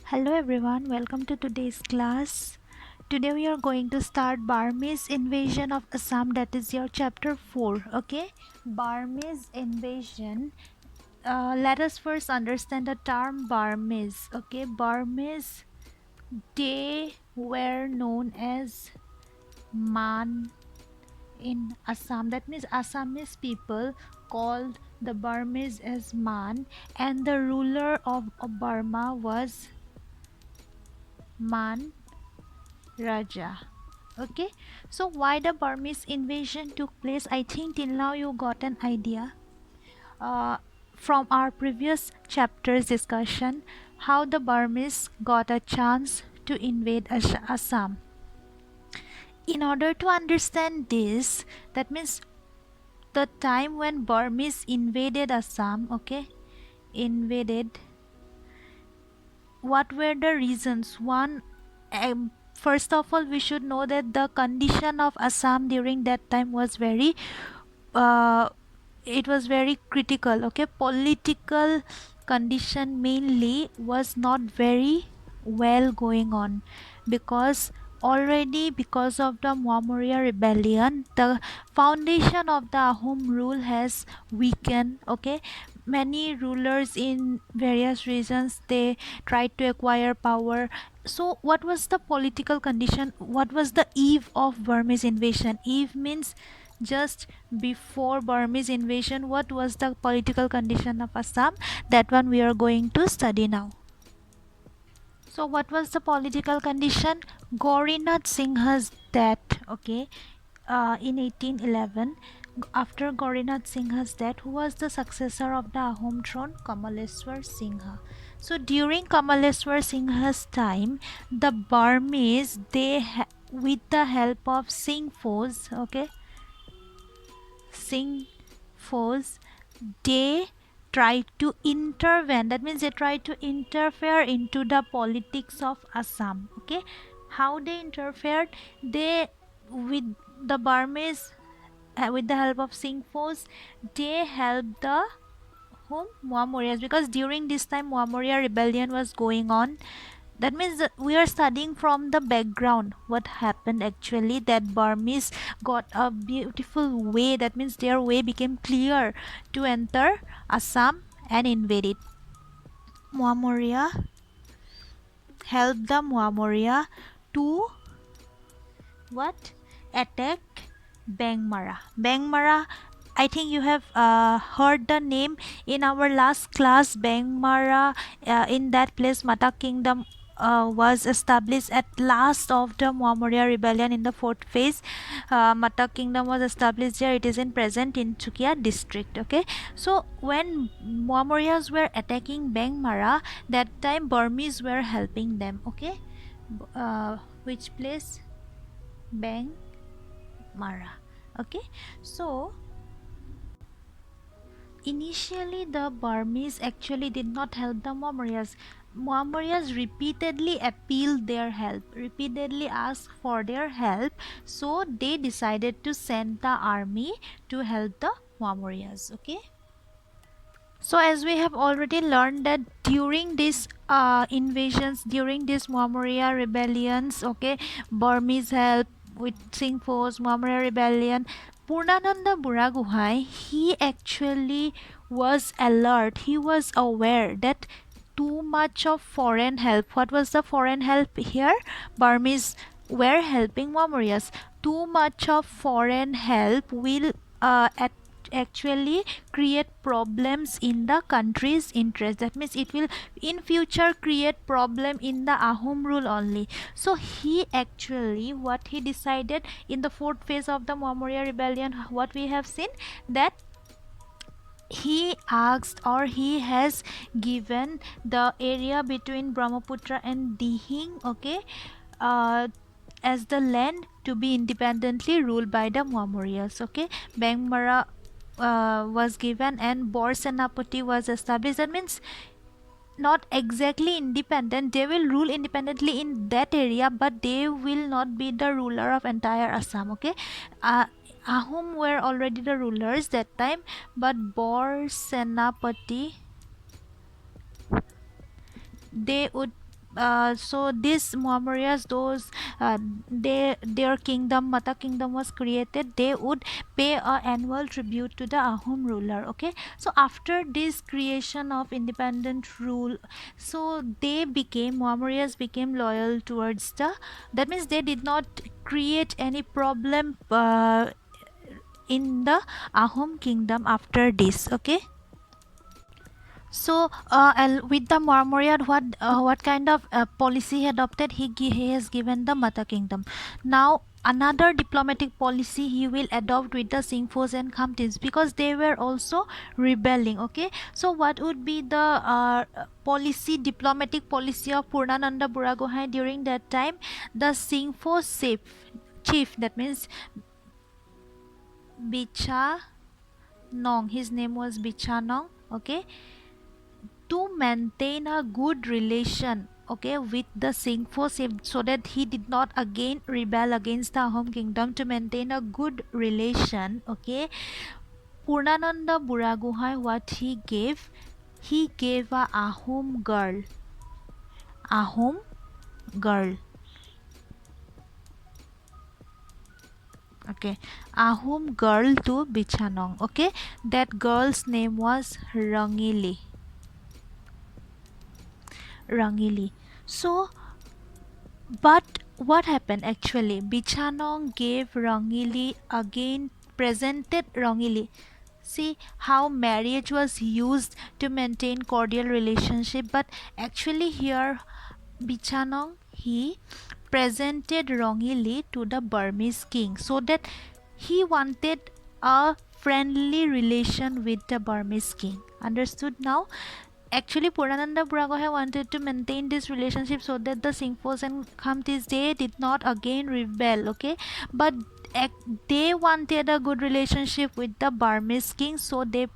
Hello everyone, welcome to today's class. Today we are going to start Burmese invasion of Assam, that is your chapter 4. Okay, Burmese invasion. Let us first understand the term Burmese. Okay, Burmese, they were known as Man in Assam. That means Assamese people called the Burmese as Man, and the ruler of Burma was Man Raja. Okay, so why the Burmese invasion took place, I think till now you got an idea uh, from our previous chapters discussion how the Burmese got a chance to invade Assam. In order to understand this, that means the time when Burmese invaded Assam, okay, invaded, what were the reasons? One, first of all, we should know that the condition of Assam during that time was very uh, it was very critical. Okay, political condition mainly was not very well going on, because already because of the Maurya rebellion the foundation of the Ahom rule has weakened. Okay, many rulers in various regions, they tried to acquire power. So what was the political condition? What was the eve of Burmese invasion? Eve means just before Burmese invasion. What was the political condition of Assam? That one we are going to study now. So what was the political condition? Gaurinath Singha's death. Okay, in 1811, after Gaurinath Singha's death, who was the successor of the Ahom throne? Kamaleswar Singha. So during Kamaleswar Singha's time, the Burmese, with the help of Singh force, okay, Singh force, they tried to intervene. That means they tried to interfere into the politics of Assam. Okay, how they interfered? They, with the Burmese, with the help of Singh force, they helped the whom Muamoryas, because during this time Muamorya rebellion was going on. That means that we are studying from the background what happened actually, that Burmese got a beautiful way. That means their way became clear to enter Assam and invade it. Muamorya helped the Muamorya to what? Attack Bangmara. Bangmara, I think you have heard the name in our last class. Bangmara, in that place Mata kingdom was established at last of the Maurya rebellion in the fourth phase. Mata kingdom was established there. It is in present in Chukia district. Okay, so when Mauryas were attacking Bangmara, that time Burmese were helping them. Okay, which place? Bangmara. Okay, so initially, the Burmese actually did not help the Mauryas. Mauryas repeatedly appealed their help, repeatedly asked for their help, so they decided to send the army to help the Mauryas. Okay. So as we have already learned that during these invasions, during these Maurya rebellions, okay, Burmese help with Singh force, Maurya rebellion, Purnananda Buraguhai, he actually was alert. He was aware that too much of foreign help. What was the foreign help here? Burmese were helping Mauryas. Too much of foreign help will actually create problems in the country's interest. That means it will in future create problem in the Ahom rule only. So he actually, what he decided in the fourth phase of the Maurya rebellion, what we have seen, that he asked, or he has given the area between Brahmaputra and Dihing, okay, uh, as the land to be independently ruled by the Mauryas. Okay, Bangmara was given and Bor Senapati was established. That means not exactly independent, they will rule independently in that area, but they will not be the ruler of entire Assam. Okay, uh, Ahom were already the rulers that time, but Bor Senapati, they would so this Mohammadians, those their kingdom, Mata kingdom was created, they would pay a annual tribute to the Ahom ruler. Okay, so after this creation of independent rule, so they became, Mohammadians became loyal towards the, that means they did not create any problem in the Ahom kingdom after this. Okay, so with the Marmoriad, what kind of policy he adopted? He has given the Mata kingdom. Now another diplomatic policy he will adopt with the Singphos and Khamtis, because they were also rebelling. Okay, so what would be the policy, diplomatic policy of Purnananda Buragohai during that time? The Singphos chief, that means Bicha Nong, his name was Bicha Nong. Okay, to maintain a good relation, okay, with the Singpho, so that he did not again rebel against the Ahom kingdom, to maintain a good relation. Okay, Purnananda Buragohai, what he gave a Ahom girl. Okay, Ahom girl to Bichanong. Okay, that girl's name was Rangili. So, but what happened actually? Bichanong gave Rangili again, presented Rangili. See how marriage was used to maintain cordial relationship, but actually here Bichanong, he presented Rangili to the Burmese king, so that he wanted a friendly relation with the Burmese king. Understood now? Actually, Purnananda Buragohai wanted to maintain this relationship so that the Singphos and Khamtis, they did not again rebel. Okay, but they wanted a good relationship with the Burmese king, so they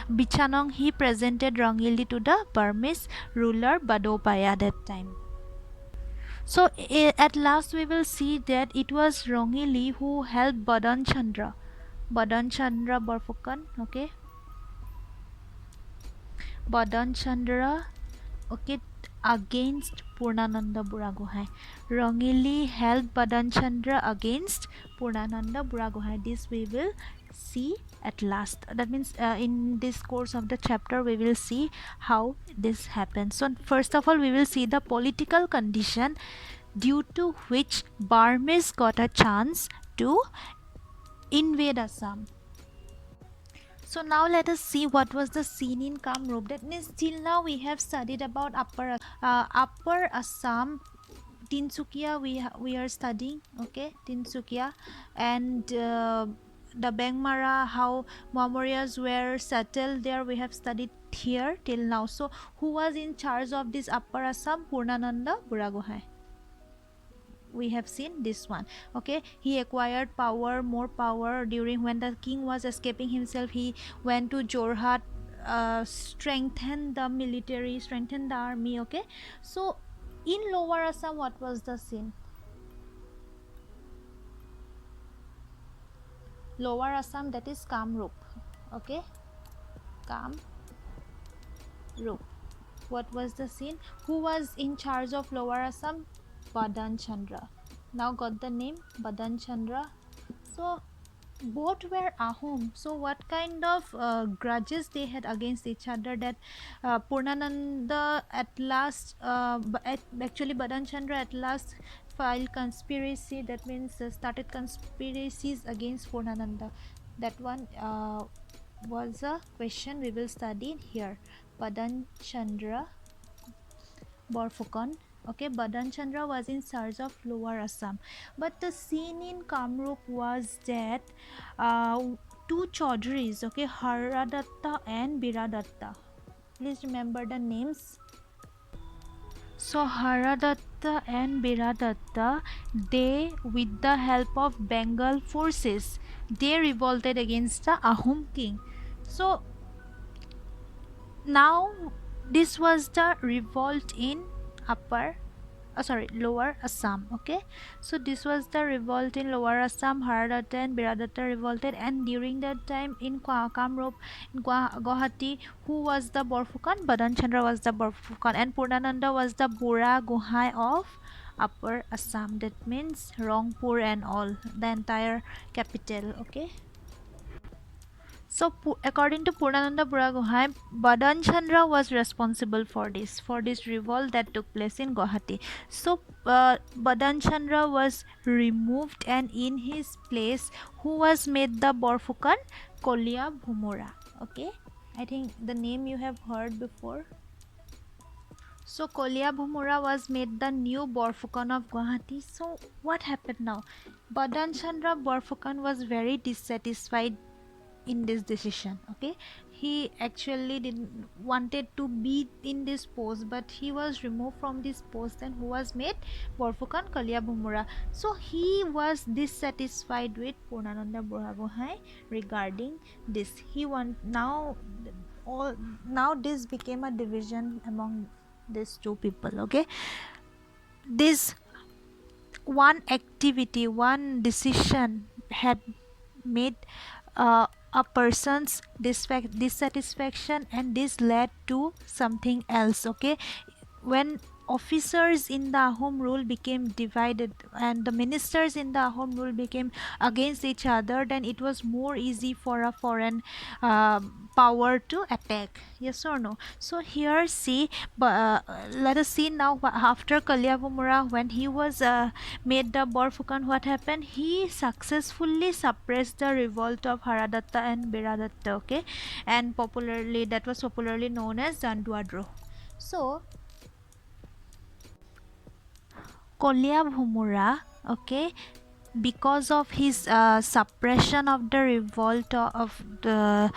Bichanong, he presented Rangili to the Burmese ruler Badopaya that time. So at last we will see that it was Rangili who helped Badan Chandra Borfukan. Okay, Badan Chandra, okay, against Purnananda Buragohai. Rangili helped Badan Chandra against Purnananda Buragohai. This we will see at last. That means in this course of the chapter we will see how this happens. So first of all we will see the political condition due to which Burmese got a chance to invade Assam. So now let us see what was the scene in Kamrup. That means till now we have studied about Upper Assam, Tinsukia. We are studying, okay, Tinsukia, and the Bengmara, how Mauryaas were settled there. We have studied here till now. So who was in charge of this Upper Assam? Purnananda Buragohai. We have seen this one. Okay, he acquired more power during when the king was escaping himself. He went to Jorhat, strengthened the military, strengthened the army. Okay, so in Lower Assam, what was the scene? Lower Assam, that is Kamrup. Okay, Kamrup. What was the scene? Who was in charge of Lower Assam? Badan Chandra. Now got the name Badan Chandra. So both were Ahom. So what kind of grudges they had against each other, that Purnananda at last, actually Badan Chandra at last filed conspiracy. That means started conspiracies against Purnananda. That one was a question we will study here. Badan Chandra Borfukan. Okay, Badan Chandra was in charge of Lower Assam, but the scene in Kamrup was that two Chaudharies, okay, Haradatta and Biradatta. Please remember the names. So Haradatta and Biradatta, they, with the help of Bengal forces, they revolted against the Ahom king. So now this was the revolt in Upper Lower Assam. Okay, so this was the revolt in Lower Assam. Haradatta and Biradatta revolted, and during that time in Kamrup, in Guwahati, who was the Borfukan? Badan Chandra was the Borfukan, and Purnananda was the Bura Gohai of Upper Assam. That means Rangpur and all, the entire capital. Okay, so according to Purnananda Buragohai, Badan Chandra was responsible for this revolt that took place in Guwahati. So Badan Chandra was removed, and in his place, who was made the Borfukan? Kolia Bhumura. Okay, I think the name you have heard before. So Kolia Bhumura was made the new Borfukan of Guwahati. So what happened now? Badan Chandra Borfukan was very dissatisfied in this decision. Okay, he actually didn't wanted to be in this post, but he was removed from this post, and who was made Borfukan? Kalia Bhumura. So he was dissatisfied with Purnananda Buragohai regarding this. He want now this became a division among these two people. Okay, this one activity, one decision had made a person's dissatisfaction, and this led to something else. Okay, when officers in the Ahom rule became divided and the ministers in the Ahom rule became against each other, then it was more easy for a foreign power to attack. Yes or no? So here see, let us see now after Kalia Bhumura, when he was made the Borfukan, what happened? He successfully suppressed the revolt of Haradatta and Biradatta. Okay, and that was popularly known as Danduadro. So Kolia Bhumura, okay, because of his suppression of the revolt of the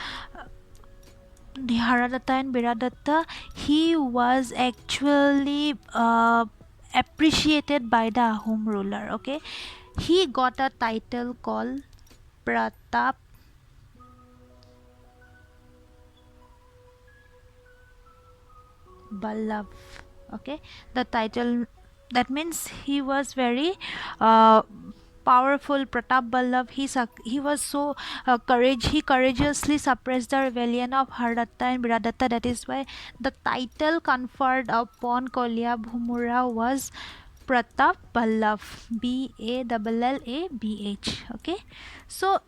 Haradatta and Biradatta, he was actually appreciated by the Ahom ruler. Okay, he got a title called Pratap Ballabh. Okay, the title, that means he was very uh, powerful. Pratap Ballabh, he was so he courageously suppressed the rebellion of Hardatta and Biradatta. That is why the title conferred upon Kolia Bhumura was Pratap Ballabh, Ballabh. Okay, so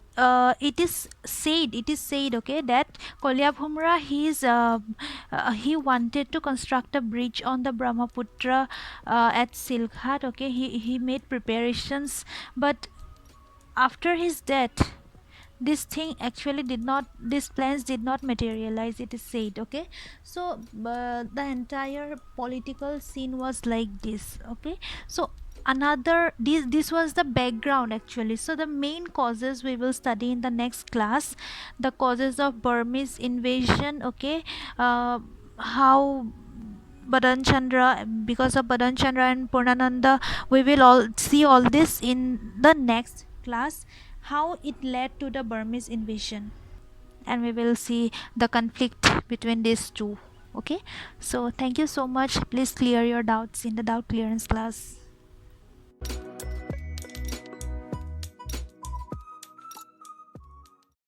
it is said, okay, that Kolia Bhumra, he wanted to construct a bridge on the Brahmaputra at Silghat. Okay, he made preparations, but after his death, these plans did not materialize, it is said. Okay, so the entire political scene was like this. Okay, so this was the background actually. So the main causes we will study in the next class, the causes of Burmese invasion. Okay, how Badan Chandra, because of Badan Chandra and Purnananda, we will all see all this in the next class, how it led to the Burmese invasion, and we will see the conflict between these two. Okay, so thank you so much. Please clear your doubts in the doubt clearance class.